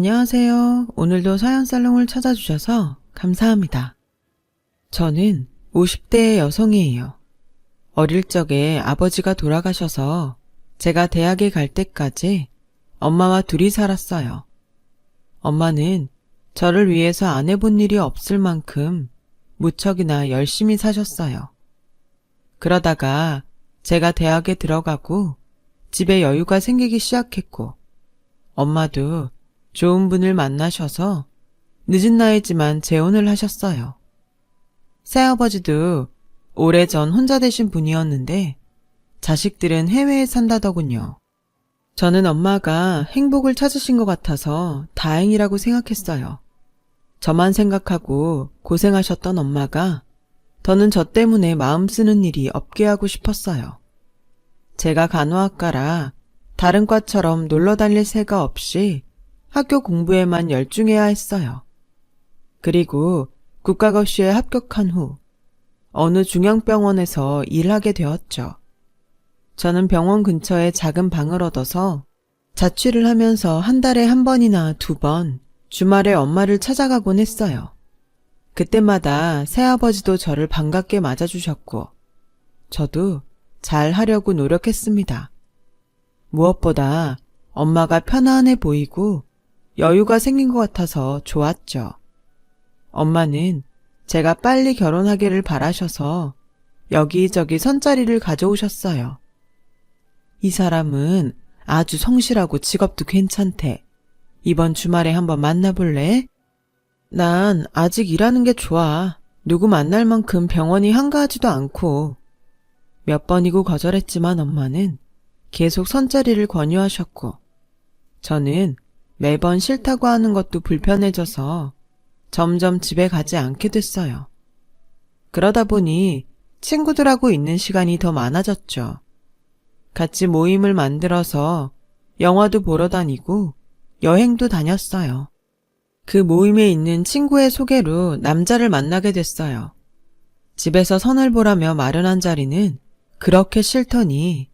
안녕하세요. 오늘도 사연살롱을 찾아주셔서 감사합니다. 저는 50대의 여성이에요. 어릴 적에 아버지가 돌아가셔서 제가 대학에 갈 때까지 엄마와 둘이 살았어요. 엄마는 저를 위해서 안 해본 일이 없을 만큼 무척이나 열심히 사셨어요. 그러다가 제가 대학에 들어가고 집에 여유가 생기기 시작했고 엄마도 좋은 분을 만나셔서 늦은 나이지만 재혼을 하셨어요. 새아버지도 오래전 혼자 되신 분이었는데 자식들은 해외에 산다더군요. 저는 엄마가 행복을 찾으신 것 같아서 다행이라고 생각했어요. 저만 생각하고 고생하셨던 엄마가 더는 저 때문에 마음 쓰는 일이 없게 하고 싶었어요. 제가 간호학과라 다른 과처럼 놀러 다닐 새가 없이 학교 공부에만 열중해야 했어요. 그리고 국가고시에 합격한 후 어느 중앙병원에서 일하게 되었죠. 저는 병원 근처에 작은 방을 얻어서 자취를 하면서 한 달에 한 번이나 두 번 주말에 엄마를 찾아가곤 했어요. 그때마다 새아버지도 저를 반갑게 맞아주셨고 저도 잘 하려고 노력했습니다. 무엇보다 엄마가 편안해 보이고 여유가 생긴 것 같아서 좋았죠. 엄마는 제가 빨리 결혼하기를 바라셔서 여기저기 선자리를 가져오셨어요. 이 사람은 아주 성실하고 직업도 괜찮대. 이번 주말에 한번 만나볼래? 난 아직 일하는 게 좋아. 누구 만날 만큼 병원이 한가하지도 않고. 몇 번이고 거절했지만 엄마는 계속 선자리를 권유하셨고 저는 매번 싫다고 하는 것도 불편해져서 점점 집에 가지 않게 됐어요. 그러다 보니 친구들하고 있는 시간이 더 많아졌죠. 같이 모임을 만들어서 영화도 보러 다니고 여행도 다녔어요. 그 모임에 있는 친구의 소개로 남자를 만나게 됐어요. 집에서 선을 보라며 마련한 자리는 그렇게 싫더니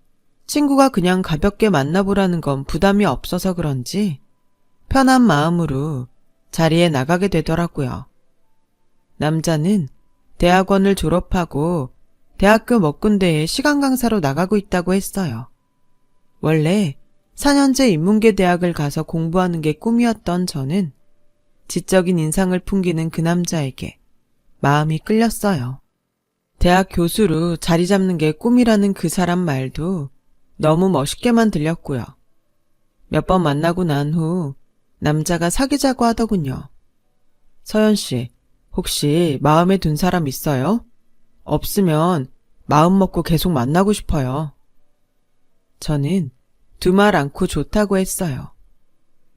친구가 그냥 가볍게 만나보라는 건 부담이 없어서 그런지 편한 마음으로 자리에 나가게 되더라고요. 남자는 대학원을 졸업하고 대학교 몇 군데에 시간 강사로 나가고 있다고 했어요. 원래 4년제 인문계 대학을 가서 공부하는 게 꿈이었던 저는 지적인 인상을 풍기는 그 남자에게 마음이 끌렸어요. 대학 교수로 자리 잡는 게 꿈이라는 그 사람 말도 너무 멋있게만 들렸고요. 몇 번 만나고 난 후 남자가 사귀자고 하더군요. 서연 씨, 혹시 마음에 든 사람 있어요? 없으면 마음 먹고 계속 만나고 싶어요. 저는 두 말 않고 좋다고 했어요.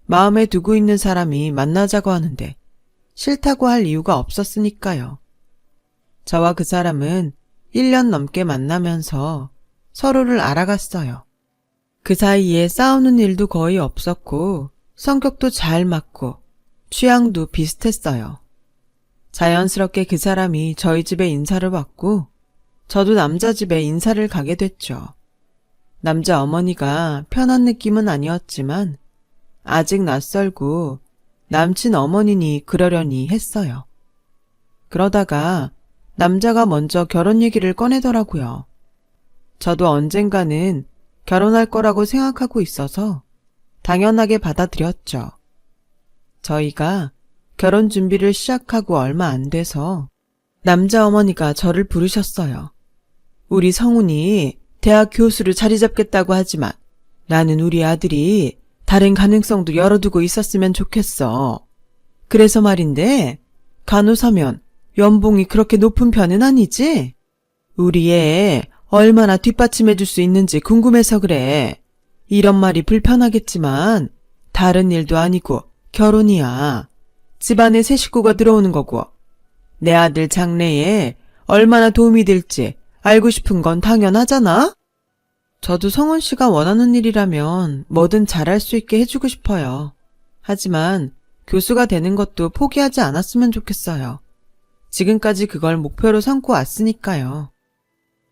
마음에 두고 있는 사람이 만나자고 하는데 싫다고 할 이유가 없었으니까요. 저와 그 사람은 1년 넘게 만나면서 서로를 알아갔어요. 그 사이에 싸우는 일도 거의 없었고 성격도 잘 맞고 취향도 비슷했어요. 자연스럽게 그 사람이 저희 집에 인사를 왔고 저도 남자 집에 인사를 가게 됐죠. 남자 어머니가 편한 느낌은 아니었지만 아직 낯설고 남친 어머니니 그러려니 했어요. 그러다가 남자가 먼저 결혼 얘기를 꺼내더라고요. 저도 언젠가는 결혼할 거라고 생각하고 있어서 당연하게 받아들였죠. 저희가 결혼 준비를 시작하고 얼마 안 돼서 남자 어머니가 저를 부르셨어요. 우리 성훈이 대학 교수를 자리 잡겠다고 하지만 나는 우리 아들이 다른 가능성도 열어두고 있었으면 좋겠어. 그래서 말인데 간호사면 연봉이 그렇게 높은 편은 아니지? 우리 애 얼마나 뒷받침해 줄 수 있는지 궁금해서 그래. 이런 말이 불편하겠지만 다른 일도 아니고 결혼이야. 집안에 새 식구가 들어오는 거고 내 아들 장래에 얼마나 도움이 될지 알고 싶은 건 당연하잖아? 저도 성훈 씨가 원하는 일이라면 뭐든 잘할 수 있게 해주고 싶어요. 하지만 교수가 되는 것도 포기하지 않았으면 좋겠어요. 지금까지 그걸 목표로 삼고 왔으니까요.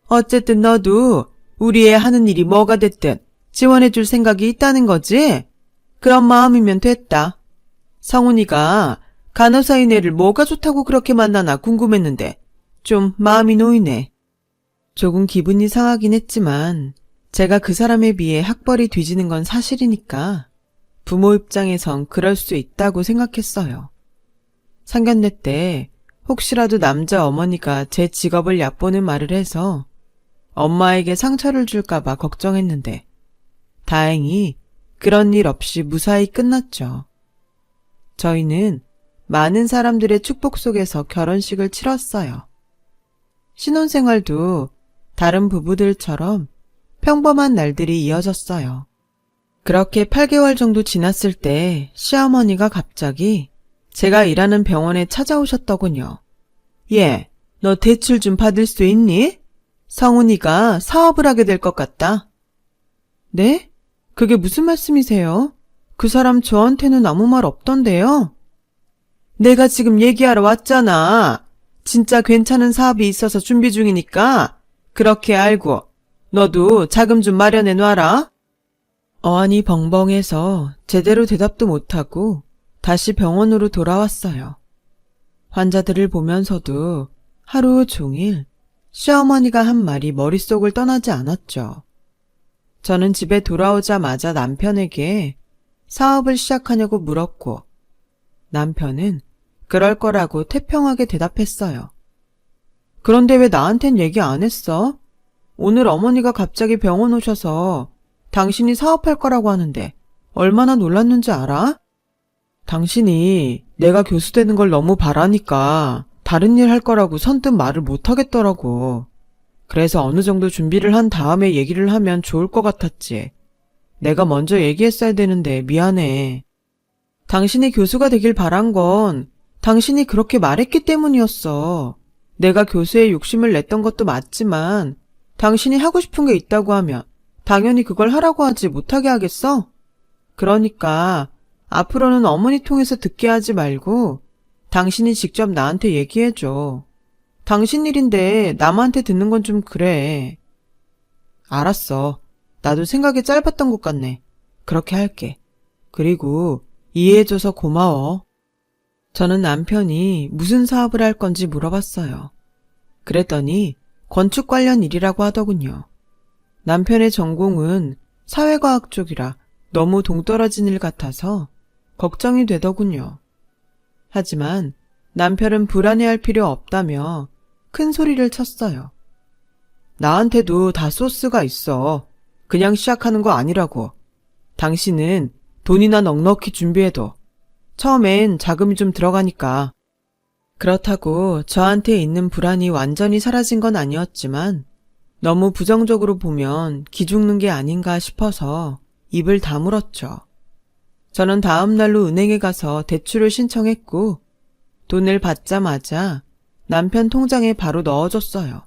어쨌든 너도 우리 애 하는 일이 뭐가 됐든 지원해줄 생각이 있다는 거지? 그런 마음이면 됐다. 성훈이가 간호사인 애를 뭐가 좋다고 그렇게 만나나 궁금했는데 좀 마음이 놓이네. 조금 기분이 상하긴 했지만 제가 그 사람에 비해 학벌이 뒤지는 건 사실이니까 부모 입장에선 그럴 수 있다고 생각했어요. 상견례 때 혹시라도 남자 어머니가 제 직업을 얕보는 말을 해서 엄마에게 상처를 줄까봐 걱정했는데 다행히 그런 일 없이 무사히 끝났죠. 저희는 많은 사람들의 축복 속에서 결혼식을 치렀어요. 신혼생활도 다른 부부들처럼 평범한 날들이 이어졌어요. 그렇게 8개월 정도 지났을 때 시어머니가 갑자기 제가 일하는 병원에 찾아오셨더군요. 얘, 너 대출 좀 받을 수 있니? 성훈이가 사업을 하게 될 것 같다. 네? 그게 무슨 말씀이세요? 그 사람 저한테는 아무 말 없던데요? 내가 지금 얘기하러 왔잖아. 진짜 괜찮은 사업이 있어서 준비 중이니까 그렇게 알고 너도 자금 좀 마련해 놔라. 어안이 벙벙해서 제대로 대답도 못하고 다시 병원으로 돌아왔어요. 환자들을 보면서도 하루 종일 시어머니가 한 말이 머릿속을 떠나지 않았죠. 저는 집에 돌아오자마자 남편에게 사업을 시작하냐고 물었고 남편은 그럴 거라고 태평하게 대답했어요. 그런데 왜 나한텐 얘기 안 했어? 오늘 어머니가 갑자기 병원 오셔서 당신이 사업할 거라고 하는데 얼마나 놀랐는지 알아? 당신이 내가 교수 되는 걸 너무 바라니까 다른 일 할 거라고 선뜻 말을 못 하겠더라고. 그래서 어느 정도 준비를 한 다음에 얘기를 하면 좋을 것 같았지. 내가 먼저 얘기했어야 되는데 미안해. 당신이 교수가 되길 바란 건 당신이 그렇게 말했기 때문이었어. 내가 교수에 욕심을 냈던 것도 맞지만 당신이 하고 싶은 게 있다고 하면 당연히 그걸 하라고 하지 못하게 하겠어? 그러니까 앞으로는 어머니 통해서 듣게 하지 말고 당신이 직접 나한테 얘기해줘. 당신 일인데 남한테 듣는 건 좀 그래. 알았어. 나도 생각이 짧았던 것 같네. 그렇게 할게. 그리고 이해해줘서 고마워. 저는 남편이 무슨 사업을 할 건지 물어봤어요. 그랬더니 건축 관련 일이라고 하더군요. 남편의 전공은 사회과학 쪽이라 너무 동떨어진 일 같아서 걱정이 되더군요. 하지만 남편은 불안해할 필요 없다며 큰 소리를 쳤어요. 나한테도 다 소스가 있어. 그냥 시작하는 거 아니라고. 당신은 돈이나 넉넉히 준비해도 처음엔 자금이 좀 들어가니까. 그렇다고 저한테 있는 불안이 완전히 사라진 건 아니었지만 너무 부정적으로 보면 기죽는 게 아닌가 싶어서 입을 다물었죠. 저는 다음 날로 은행에 가서 대출을 신청했고 돈을 받자마자 남편 통장에 바로 넣어줬어요.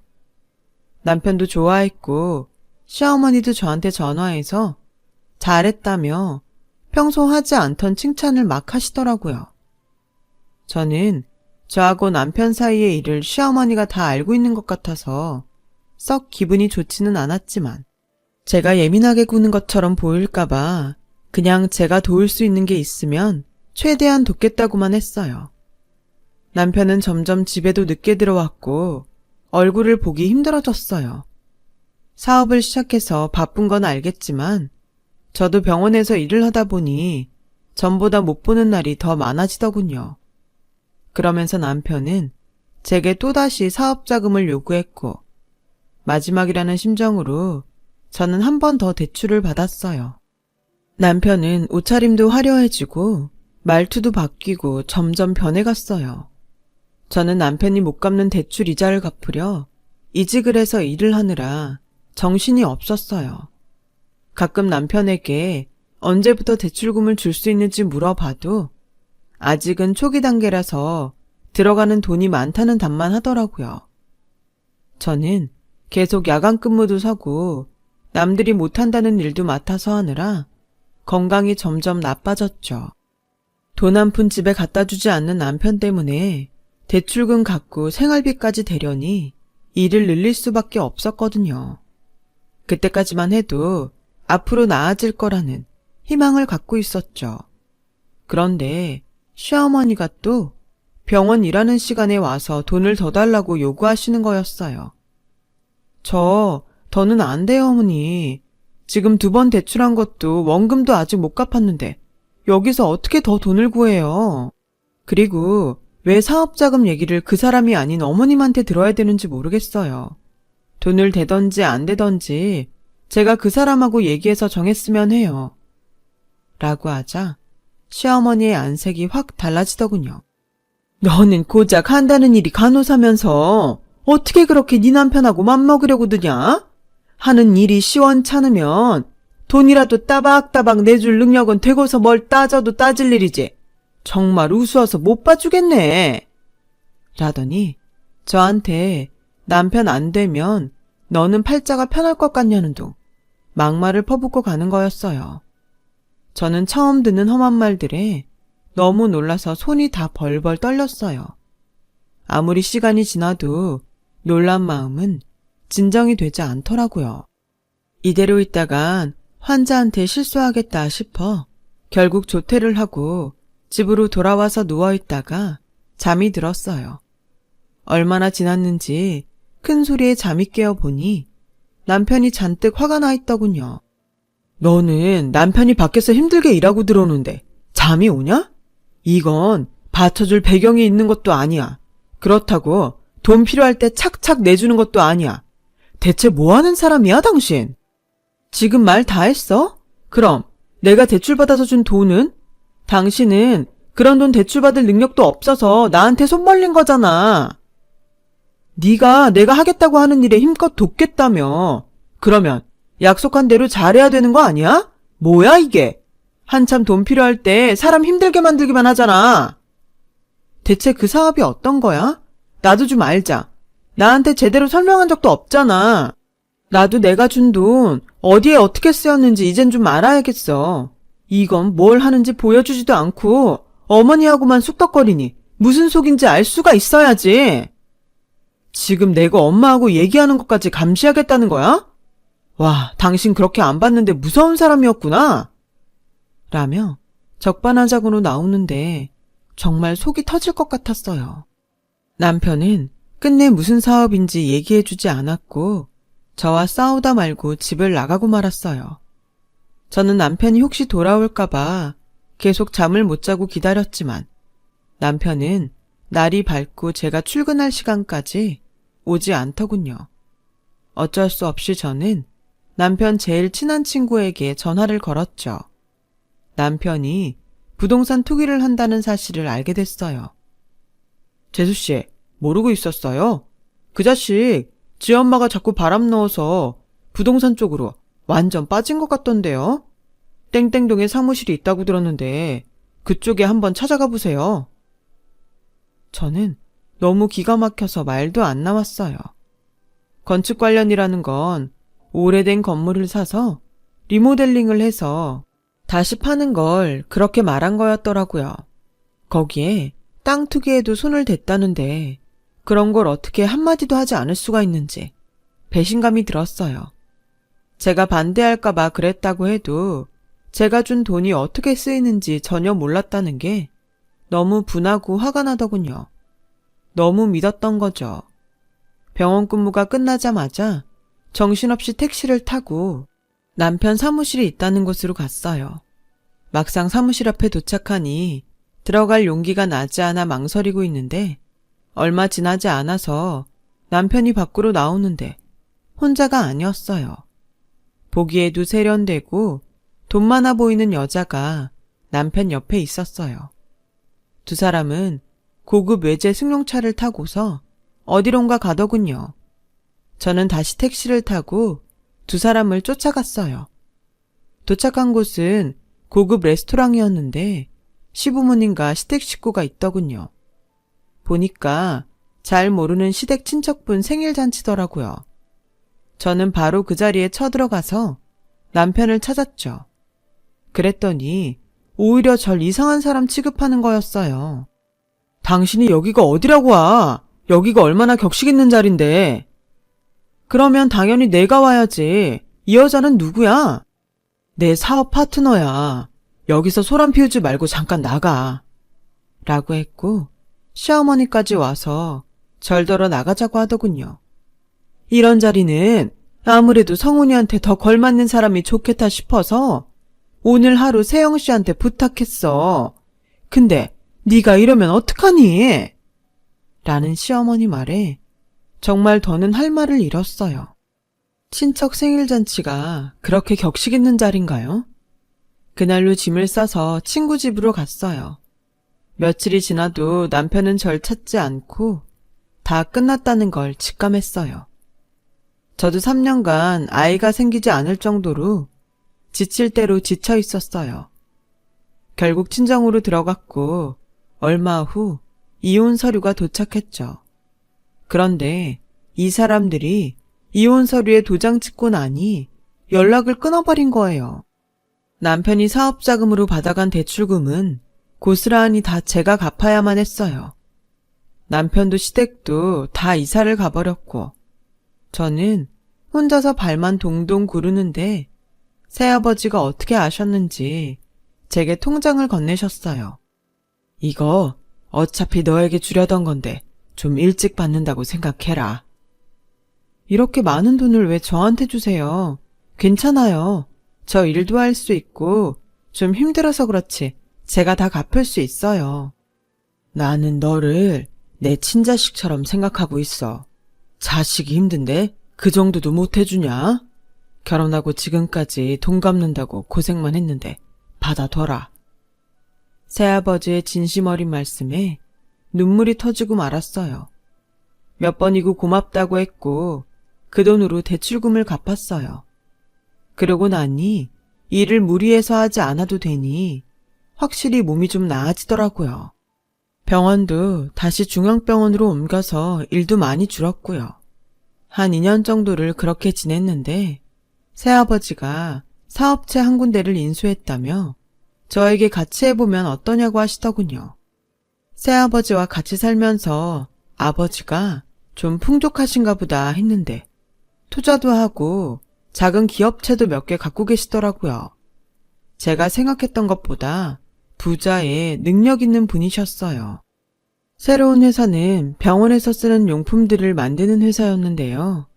남편도 좋아했고 시어머니도 저한테 전화해서 잘했다며 평소 하지 않던 칭찬을 막 하시더라고요. 저는 저하고 남편 사이의 일을 시어머니가 다 알고 있는 것 같아서 썩 기분이 좋지는 않았지만 제가 예민하게 구는 것처럼 보일까봐 그냥 제가 도울 수 있는 게 있으면 최대한 돕겠다고만 했어요. 남편은 점점 집에도 늦게 들어왔고 얼굴을 보기 힘들어졌어요. 사업을 시작해서 바쁜 건 알겠지만 저도 병원에서 일을 하다 보니 전보다 못 보는 날이 더 많아지더군요. 그러면서 남편은 제게 또다시 사업 자금을 요구했고 마지막이라는 심정으로 저는 한 번 더 대출을 받았어요. 남편은 옷차림도 화려해지고 말투도 바뀌고 점점 변해갔어요. 저는 남편이 못 갚는 대출 이자를 갚으려 이직을 해서 일을 하느라 정신이 없었어요. 가끔 남편에게 언제부터 대출금을 줄 수 있는지 물어봐도 아직은 초기 단계라서 들어가는 돈이 많다는 답만 하더라고요. 저는 계속 야간 근무도 서고 남들이 못한다는 일도 맡아서 하느라 건강이 점점 나빠졌죠. 돈 한 푼 집에 갖다 주지 않는 남편 때문에 대출금 갚고 생활비까지 대려니 일을 늘릴 수밖에 없었거든요. 그때까지만 해도 앞으로 나아질 거라는 희망을 갖고 있었죠. 그런데 시어머니가 또 병원 일하는 시간에 와서 돈을 더 달라고 요구하시는 거였어요. 더는 안 돼요, 어머니. 지금 2번 대출한 것도 원금도 아직 못 갚았는데 여기서 어떻게 더 돈을 구해요? 그리고 왜 사업자금 얘기를 그 사람이 아닌 어머님한테 들어야 되는지 모르겠어요. 돈을 대던지 안 대던지 제가 그 사람하고 얘기해서 정했으면 해요. 라고 하자 시어머니의 안색이 확 달라지더군요. 너는 고작 한다는 일이 간호사면서 어떻게 그렇게 네 남편하고 맘먹으려고 드냐? 하는 일이 시원찮으면 돈이라도 따박따박 내줄 능력은 되고서 뭘 따져도 따질 일이지. 정말 우스워서 못 봐주겠네. 라더니 저한테 남편 안 되면 너는 팔자가 편할 것 같냐는 둥 막말을 퍼붓고 가는 거였어요. 저는 처음 듣는 험한 말들에 너무 놀라서 손이 다 벌벌 떨렸어요. 아무리 시간이 지나도 놀란 마음은 진정이 되지 않더라고요. 이대로 있다간 환자한테 실수하겠다 싶어 결국 조퇴를 하고 집으로 돌아와서 누워있다가 잠이 들었어요. 얼마나 지났는지 큰 소리에 잠이 깨어보니 남편이 잔뜩 화가 나 있더군요. 너는 남편이 밖에서 힘들게 일하고 들어오는데 잠이 오냐? 이건 받쳐줄 배경이 있는 것도 아니야. 그렇다고 돈 필요할 때 착착 내주는 것도 아니야. 대체 뭐 하는 사람이야, 당신? 지금 말 다 했어? 그럼 내가 대출받아서 준 돈은? 당신은 그런 돈 대출받을 능력도 없어서 나한테 손 벌린 거잖아. 네가 내가 하겠다고 하는 일에 힘껏 돕겠다며. 그러면 약속한 대로 잘해야 되는 거 아니야? 뭐야 이게? 한참 돈 필요할 때 사람 힘들게 만들기만 하잖아. 대체 그 사업이 어떤 거야? 나도 좀 알자. 나한테 제대로 설명한 적도 없잖아. 나도 내가 준 돈 어디에 어떻게 쓰였는지 이젠 좀 알아야겠어. 이건 뭘 하는지 보여주지도 않고 어머니하고만 쑥덕거리니 무슨 속인지 알 수가 있어야지. 지금 내가 엄마하고 얘기하는 것까지 감시하겠다는 거야? 와, 당신 그렇게 안 봤는데 무서운 사람이었구나. 라며 적반하장으로 나오는데 정말 속이 터질 것 같았어요. 남편은 끝내 무슨 사업인지 얘기해주지 않았고 저와 싸우다 말고 집을 나가고 말았어요. 저는 남편이 혹시 돌아올까봐 계속 잠을 못 자고 기다렸지만 남편은 날이 밝고 제가 출근할 시간까지 오지 않더군요. 어쩔 수 없이 저는 남편 제일 친한 친구에게 전화를 걸었죠. 남편이 부동산 투기를 한다는 사실을 알게 됐어요. 재수씨, 모르고 있었어요? 그 자식 지 엄마가 자꾸 바람 넣어서 부동산 쪽으로 완전 빠진 것 같던데요? 땡땡동에 사무실이 있다고 들었는데 그쪽에 한번 찾아가 보세요. 저는 너무 기가 막혀서 말도 안 나왔어요. 건축 관련이라는 건 오래된 건물을 사서 리모델링을 해서 다시 파는 걸 그렇게 말한 거였더라고요. 거기에 땅 투기에도 손을 댔다는데 그런 걸 어떻게 한마디도 하지 않을 수가 있는지 배신감이 들었어요. 제가 반대할까봐 그랬다고 해도 제가 준 돈이 어떻게 쓰이는지 전혀 몰랐다는 게 너무 분하고 화가 나더군요. 너무 믿었던 거죠. 병원 근무가 끝나자마자 정신없이 택시를 타고 남편 사무실이 있다는 곳으로 갔어요. 막상 사무실 앞에 도착하니 들어갈 용기가 나지 않아 망설이고 있는데 얼마 지나지 않아서 남편이 밖으로 나오는데 혼자가 아니었어요. 보기에도 세련되고 돈 많아 보이는 여자가 남편 옆에 있었어요. 두 사람은 고급 외제 승용차를 타고서 어디론가 가더군요. 저는 다시 택시를 타고 두 사람을 쫓아갔어요. 도착한 곳은 고급 레스토랑이었는데 시부모님과 시댁 식구가 있더군요. 보니까 잘 모르는 시댁 친척분 생일 잔치더라고요. 저는 바로 그 자리에 쳐들어가서 남편을 찾았죠. 그랬더니 오히려 절 이상한 사람 취급하는 거였어요. 당신이 여기가 어디라고 와? 여기가 얼마나 격식 있는 자리인데. 그러면 당연히 내가 와야지. 이 여자는 누구야? 내 사업 파트너야. 여기서 소란 피우지 말고 잠깐 나가. 라고 했고 시어머니까지 와서 절더러 나가자고 하더군요. 이런 자리는 아무래도 성훈이한테 더 걸맞는 사람이 좋겠다 싶어서 오늘 하루 세영 씨한테 부탁했어. 근데 네가 이러면 어떡하니? 라는 시어머니 말에 정말 더는 할 말을 잃었어요. 친척 생일잔치가 그렇게 격식 있는 자리인가요? 그날로 짐을 싸서 친구 집으로 갔어요. 며칠이 지나도 남편은 절 찾지 않고 다 끝났다는 걸 직감했어요. 저도 3년간 아이가 생기지 않을 정도로 지칠 대로 지쳐 있었어요. 결국 친정으로 들어갔고 얼마 후 이혼 서류가 도착했죠. 그런데 이 사람들이 이혼 서류에 도장 찍고 나니 연락을 끊어버린 거예요. 남편이 사업자금으로 받아간 대출금은 고스란히 다 제가 갚아야만 했어요. 남편도 시댁도 다 이사를 가버렸고 저는 혼자서 발만 동동 구르는데 새아버지가 어떻게 아셨는지 제게 통장을 건네셨어요. 이거 어차피 너에게 주려던 건데 좀 일찍 받는다고 생각해라. 이렇게 많은 돈을 왜 저한테 주세요? 괜찮아요. 저 일도 할 수 있고 좀 힘들어서 그렇지 제가 다 갚을 수 있어요. 나는 너를 내 친자식처럼 생각하고 있어. 자식이 힘든데 그 정도도 못 해주냐? 결혼하고 지금까지 돈 갚는다고 고생만 했는데 받아둬라. 새아버지의 진심 어린 말씀에 눈물이 터지고 말았어요. 몇 번이고 고맙다고 했고 그 돈으로 대출금을 갚았어요. 그러고 나니 일을 무리해서 하지 않아도 되니 확실히 몸이 좀 나아지더라고요. 병원도 다시 중앙병원으로 옮겨서 일도 많이 줄었고요. 한 2년 정도를 그렇게 지냈는데 새아버지가 사업체 한 군데를 인수했다며 저에게 같이 해보면 어떠냐고 하시더군요. 새아버지와 같이 살면서 아버지가 좀 풍족하신가 보다 했는데 투자도 하고 작은 기업체도 몇 개 갖고 계시더라고요. 제가 생각했던 것보다 부자에 능력 있는 분이셨어요. 새로운 회사는 병원에서 쓰는 용품들을 만드는 회사였는데요.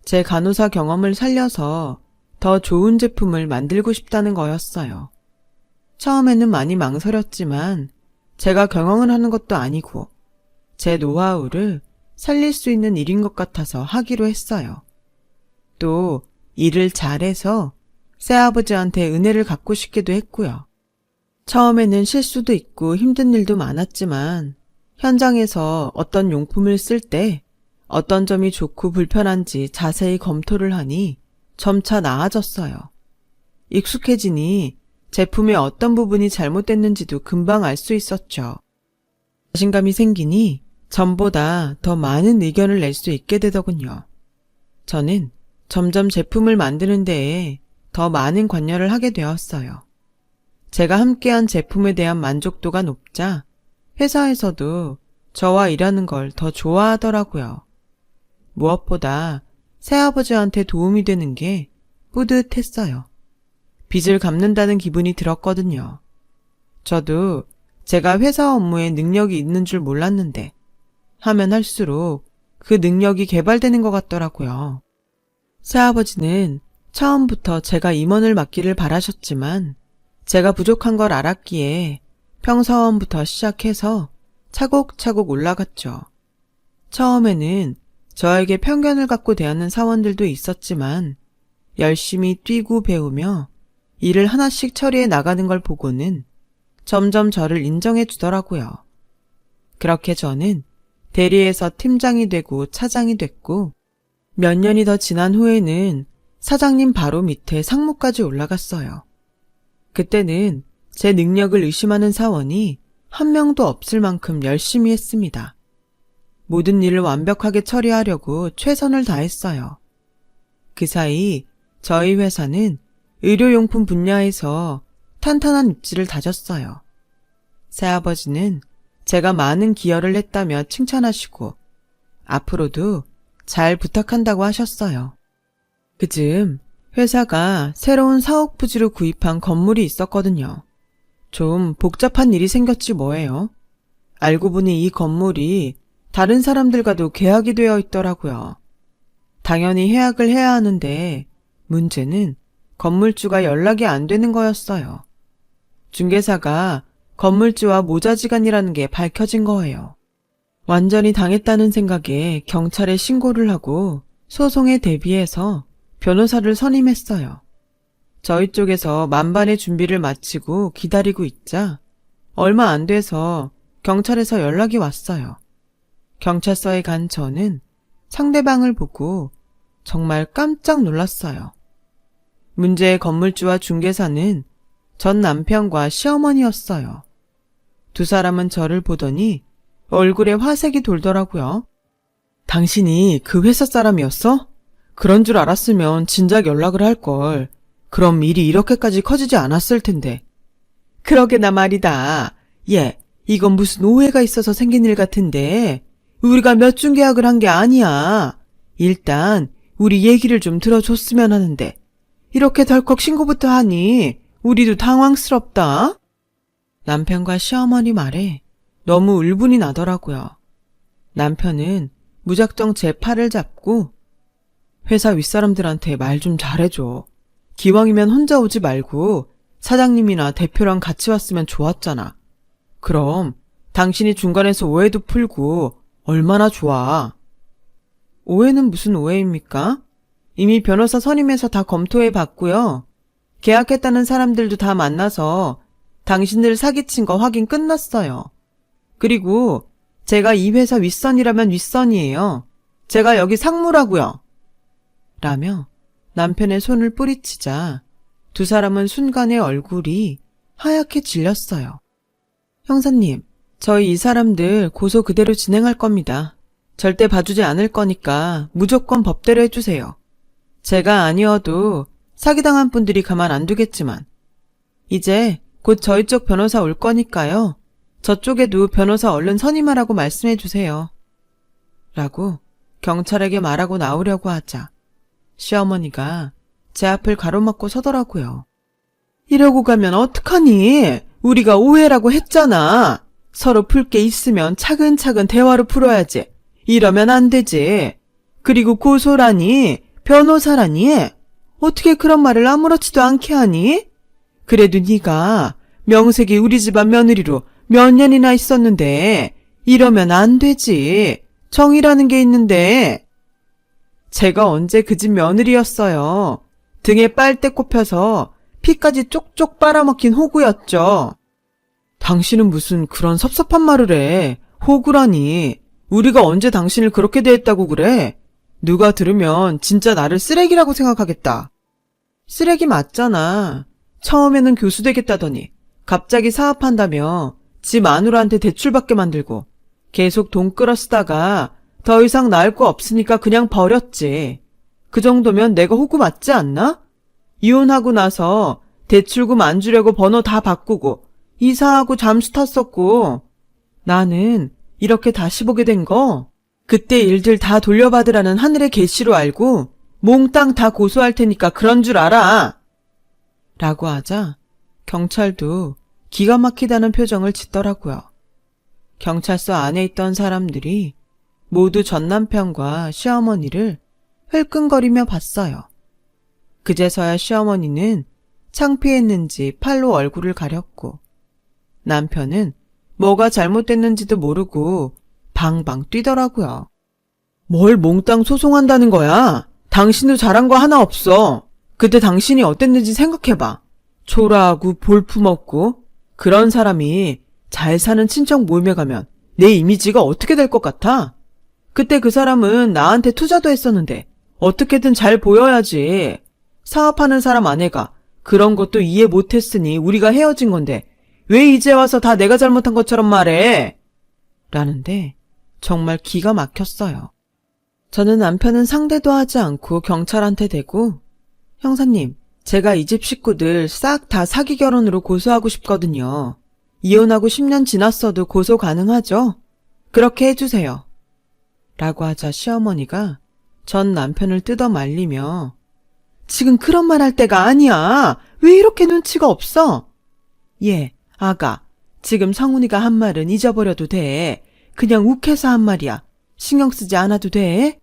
제 간호사 경험을 살려서 더 좋은 제품을 만들고 싶다는 거였어요. 처음에는 많이 망설였지만 제가 경영을 하는 것도 아니고 제 노하우를 살릴 수 있는 일인 것 같아서 하기로 했어요. 또 일을 잘해서 새아버지한테 은혜를 갚고 싶기도 했고요. 처음에는 실수도 있고 힘든 일도 많았지만 현장에서 어떤 용품을 쓸 때 어떤 점이 좋고 불편한지 자세히 검토를 하니 점차 나아졌어요. 익숙해지니 제품의 어떤 부분이 잘못됐는지도 금방 알 수 있었죠. 자신감이 생기니 전보다 더 많은 의견을 낼 수 있게 되더군요. 저는 점점 제품을 만드는 데에 더 많은 관여를 하게 되었어요. 제가 함께한 제품에 대한 만족도가 높자 회사에서도 저와 일하는 걸 더 좋아하더라고요. 무엇보다 새아버지한테 도움이 되는 게 뿌듯했어요. 빚을 갚는다는 기분이 들었거든요. 저도 제가 회사 업무에 능력이 있는 줄 몰랐는데 하면 할수록 그 능력이 개발되는 것 같더라고요. 새아버지는 처음부터 제가 임원을 맡기를 바라셨지만 제가 부족한 걸 알았기에 평사원부터 시작해서 차곡차곡 올라갔죠. 처음에는 저에게 편견을 갖고 대하는 사원들도 있었지만 열심히 뛰고 배우며 일을 하나씩 처리해 나가는 걸 보고는 점점 저를 인정해 주더라고요. 그렇게 저는 대리에서 팀장이 되고 차장이 됐고 몇 년이 더 지난 후에는 사장님 바로 밑에 상무까지 올라갔어요. 그때는 제 능력을 의심하는 사원이 한 명도 없을 만큼 열심히 했습니다. 모든 일을 완벽하게 처리하려고 최선을 다했어요. 그 사이 저희 회사는 의료용품 분야에서 탄탄한 입지를 다졌어요. 새아버지는 제가 많은 기여를 했다며 칭찬하시고 앞으로도 잘 부탁한다고 하셨어요. 그즈음 회사가 새로운 사옥 부지로 구입한 건물이 있었거든요. 좀 복잡한 일이 생겼지 뭐예요. 알고 보니 이 건물이 다른 사람들과도 계약이 되어 있더라고요. 당연히 해약을 해야 하는데 문제는 건물주가 연락이 안 되는 거였어요. 중개사가 건물주와 모자지간이라는 게 밝혀진 거예요. 완전히 당했다는 생각에 경찰에 신고를 하고 소송에 대비해서 변호사를 선임했어요. 저희 쪽에서 만반의 준비를 마치고 기다리고 있자 얼마 안 돼서 경찰에서 연락이 왔어요. 경찰서에 간 저는 상대방을 보고 정말 깜짝 놀랐어요. 문제의 건물주와 중개사는 전 남편과 시어머니였어요. 두 사람은 저를 보더니 얼굴에 화색이 돌더라고요. 당신이 그 회사 사람이었어? 그런 줄 알았으면 진작 연락을 할걸. 그럼 일이 이렇게까지 커지지 않았을 텐데. 그러게나 말이다. 얘, 이건 무슨 오해가 있어서 생긴 일 같은데 우리가 몇 중 계약을 한 게 아니야. 일단 우리 얘기를 좀 들어줬으면 하는데 이렇게 덜컥 신고부터 하니 우리도 당황스럽다. 남편과 시어머니 말에 너무 울분이 나더라고요. 남편은 무작정 제 팔을 잡고 회사 윗사람들한테 말 좀 잘해줘. 기왕이면 혼자 오지 말고 사장님이나 대표랑 같이 왔으면 좋았잖아. 그럼 당신이 중간에서 오해도 풀고 얼마나 좋아. 오해는 무슨 오해입니까? 이미 변호사 선임해서 다 검토해 봤고요. 계약했다는 사람들도 다 만나서 당신들 사기친 거 확인 끝났어요. 그리고 제가 이 회사 윗선이라면 윗선이에요. 제가 여기 상무라고요. 라며 남편의 손을 뿌리치자 두 사람은 순간에 얼굴이 하얗게 질렸어요. 형사님, 저희 이 사람들 고소 그대로 진행할 겁니다. 절대 봐주지 않을 거니까 무조건 법대로 해주세요. 제가 아니어도 사기당한 분들이 가만 안 두겠지만 이제 곧 저희 쪽 변호사 올 거니까요. 저쪽에도 변호사 얼른 선임하라고 말씀해 주세요. 라고 경찰에게 말하고 나오려고 하자 시어머니가 제 앞을 가로막고 서더라고요. 이러고 가면 어떡하니? 우리가 오해라고 했잖아. 서로 풀 게 있으면 차근차근 대화로 풀어야지. 이러면 안 되지. 그리고 고소라니, 변호사라니, 어떻게 그런 말을 아무렇지도 않게 하니? 그래도 네가 명색이 우리 집안 며느리로 몇 년이나 있었는데 이러면 안 되지. 정이라는 게 있는데. 제가 언제 그 집 며느리였어요. 등에 빨대 꼽혀서 피까지 쪽쪽 빨아먹힌 호구였죠. 당신은 무슨 그런 섭섭한 말을 해. 호구라니. 우리가 언제 당신을 그렇게 대했다고 그래? 누가 들으면 진짜 나를 쓰레기라고 생각하겠다. 쓰레기 맞잖아. 처음에는 교수 되겠다더니 갑자기 사업한다며 지 마누라한테 대출받게 만들고 계속 돈 끌어 쓰다가 더 이상 나을 거 없으니까 그냥 버렸지. 그 정도면 내가 호구 맞지 않나? 이혼하고 나서 대출금 안 주려고 번호 다 바꾸고 이사하고 잠수 탔었고 나는 이렇게 다시 보게 된 거 그때 일들 다 돌려받으라는 하늘의 계시로 알고 몽땅 다 고소할 테니까 그런 줄 알아. 라고 하자 경찰도 기가 막히다는 표정을 짓더라고요. 경찰서 안에 있던 사람들이 모두 전 남편과 시어머니를 흘끔거리며 봤어요. 그제서야 시어머니는 창피했는지 팔로 얼굴을 가렸고 남편은 뭐가 잘못됐는지도 모르고 방방 뛰더라고요. 뭘 몽땅 소송한다는 거야? 당신도 잘한 거 하나 없어. 그때 당신이 어땠는지 생각해봐. 초라하고 볼품없고 그런 사람이 잘 사는 친척 모임에 가면 내 이미지가 어떻게 될 것 같아? 그때 그 사람은 나한테 투자도 했었는데 어떻게든 잘 보여야지. 사업하는 사람 아내가 그런 것도 이해 못했으니 우리가 헤어진 건데 왜 이제 와서 다 내가 잘못한 것처럼 말해? 라는데 정말 기가 막혔어요. 저는 남편은 상대도 하지 않고 경찰한테 대고 형사님, 제가 이 집 식구들 싹 다 사기 결혼으로 고소하고 싶거든요. 이혼하고 10년 지났어도 고소 가능하죠? 그렇게 해주세요. 라고 하자 시어머니가 전 남편을 뜯어 말리며 지금 그런 말 할 때가 아니야. 왜 이렇게 눈치가 없어? 예, 아가, 지금 성훈이가 한 말은 잊어버려도 돼. 그냥 욱해서 한 말이야. 신경 쓰지 않아도 돼.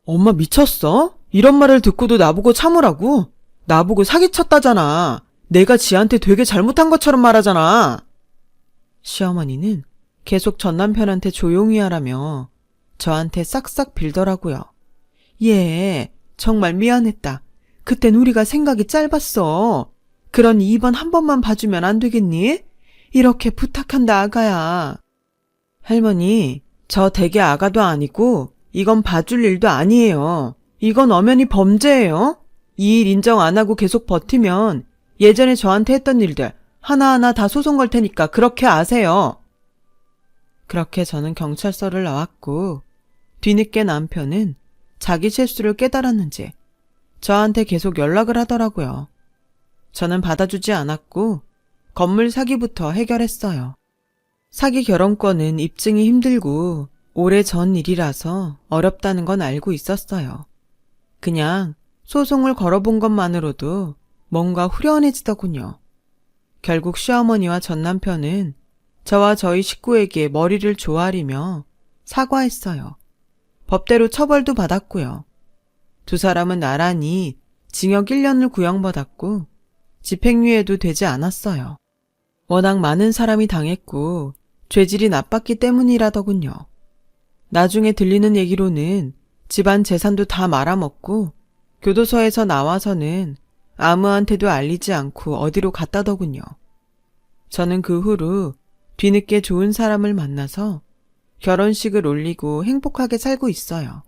엄마 미쳤어? 이런 말을 듣고도 나보고 참으라고? 나보고 사기쳤다잖아. 내가 지한테 되게 잘못한 것처럼 말하잖아. 시어머니는 계속 전 남편한테 조용히 하라며 저한테 싹싹 빌더라고요. 예, 정말 미안했다. 그땐 우리가 생각이 짧았어. 그러니 이번 한 번만 봐주면 안 되겠니? 이렇게 부탁한다, 아가야. 할머니, 저 댁의 아가도 아니고 이건 봐줄 일도 아니에요. 이건 엄연히 범죄예요. 이 일 인정 안 하고 계속 버티면 예전에 저한테 했던 일들 하나하나 다 소송 걸 테니까 그렇게 아세요. 그렇게 저는 경찰서를 나왔고 뒤늦게 남편은 자기 실수를 깨달았는지 저한테 계속 연락을 하더라고요. 저는 받아주지 않았고 건물 사기부터 해결했어요. 사기 결혼권은 입증이 힘들고 오래전 일이라서 어렵다는 건 알고 있었어요. 그냥 소송을 걸어본 것만으로도 뭔가 후련해지더군요. 결국 시어머니와 전 남편은 저와 저희 식구에게 머리를 조아리며 사과했어요. 법대로 처벌도 받았고요. 두 사람은 나란히 징역 1년을 구형받았고 집행유예도 되지 않았어요. 워낙 많은 사람이 당했고 죄질이 나빴기 때문이라더군요. 나중에 들리는 얘기로는 집안 재산도 다 말아먹고 교도소에서 나와서는 아무한테도 알리지 않고 어디로 갔다더군요. 저는 그 후로 뒤늦게 좋은 사람을 만나서 결혼식을 올리고 행복하게 살고 있어요.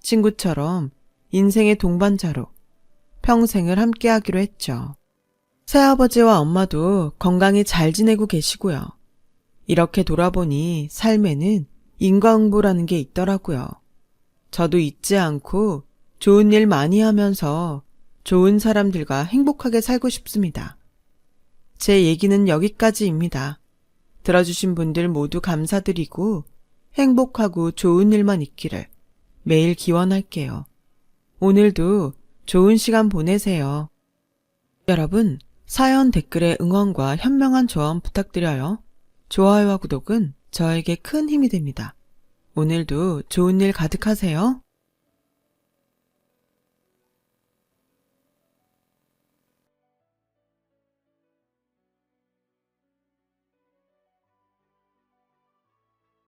친구처럼 인생의 동반자로 평생을 함께하기로 했죠. 새아버지와 엄마도 건강히 잘 지내고 계시고요. 이렇게 돌아보니 삶에는 인과응보라는 게 있더라고요. 저도 잊지 않고 좋은 일 많이 하면서 좋은 사람들과 행복하게 살고 싶습니다. 제 얘기는 여기까지입니다. 들어주신 분들 모두 감사드리고 행복하고 좋은 일만 있기를 매일 기원할게요. 오늘도 좋은 시간 보내세요. 여러분, 사연 댓글에 응원과 현명한 조언 부탁드려요. 좋아요와 구독은 저에게 큰 힘이 됩니다. 오늘도 좋은 일 가득하세요.